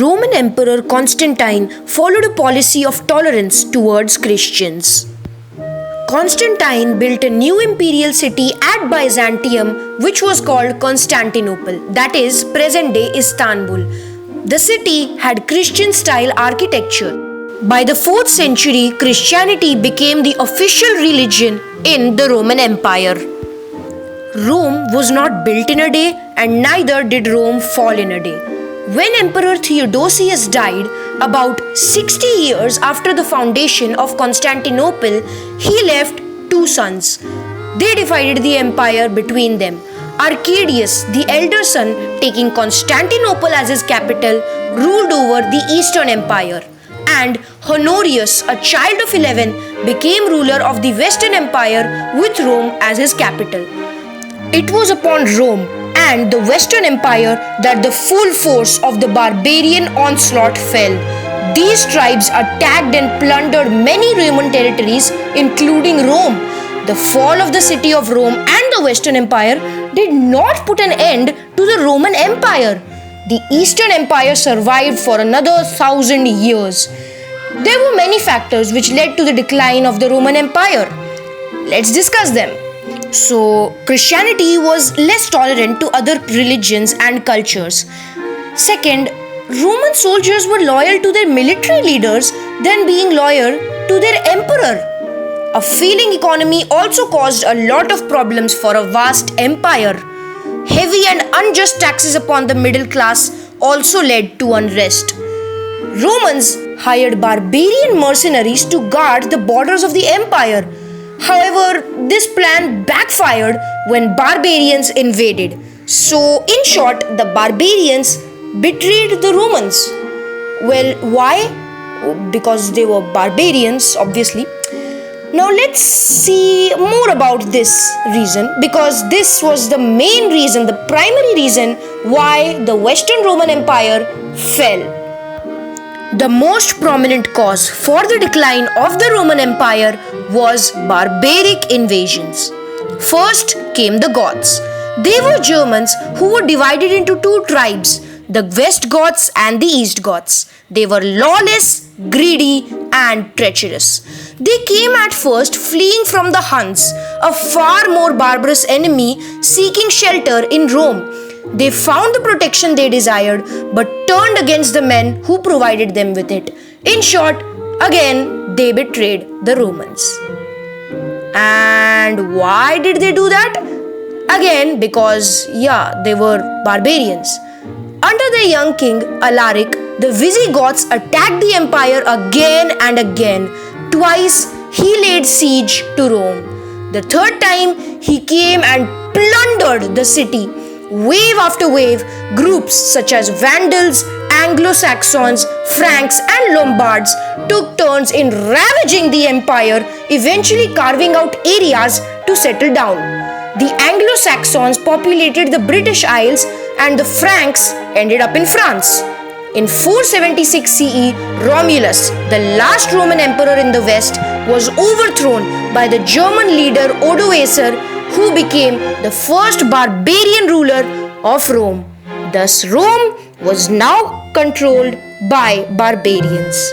Roman Emperor Constantine followed a policy of tolerance towards Christians. Constantine built a new imperial city at Byzantium which was called Constantinople, that is, present-day Istanbul. The city had Christian-style architecture. By the 4th century, Christianity became the official religion in the Roman Empire. Rome was not built in a day, and neither did Rome fall in a day. When Emperor Theodosius died, about 60 years after the foundation of Constantinople, he left 2 sons. They divided the empire between them. Arcadius, the elder son, taking Constantinople as his capital, ruled over the Eastern Empire. And Honorius, a child of 11, became ruler of the Western Empire with Rome as his capital. It was upon Rome and the Western Empire that the full force of the barbarian onslaught fell. These tribes attacked and plundered many Roman territories, including Rome. The fall of the city of Rome and the Western Empire did not put an end to the Roman Empire. The Eastern Empire survived for another 1,000 years. There were many factors which led to the decline of the Roman Empire. Let's discuss them. So, Christianity was less tolerant to other religions and cultures. Second, Roman soldiers were loyal to their military leaders than being loyal to their emperor. A failing economy also caused a lot of problems for a vast empire. Heavy and unjust taxes upon the middle class also led to unrest. Romans hired barbarian mercenaries to guard the borders of the empire. However, this plan backfired when barbarians invaded. So, in short, the barbarians betrayed the Romans. Well, why? Because they were barbarians, obviously. Now let's see more about this reason, because this was the main reason, the primary reason why the Western Roman Empire fell. The most prominent cause for the decline of the Roman Empire was barbaric invasions. First came the Goths. They were Germans who were divided into 2 tribes, the West Goths and the East Goths. They were lawless, greedy, and treacherous. They came at first fleeing from the Huns, a far more barbarous enemy seeking shelter in Rome. They found the protection they desired but turned against the men who provided them with it. In short, again, they betrayed the Romans. And why did they do that? Again, because, they were barbarians. Under their young king, Alaric, the Visigoths attacked the empire again and again. Twice, he laid siege to Rome. The 3rd time, he came and plundered the city. Wave after wave, groups such as Vandals, Anglo-Saxons, Franks and Lombards took turns in ravaging the empire, eventually carving out areas to settle down. The Anglo-Saxons populated the British Isles and the Franks ended up in France. In 476 CE, Romulus, the last Roman emperor in the West, was overthrown by the German leader Odoacer, who became the first barbarian ruler of Rome. Thus, Rome was now controlled by barbarians.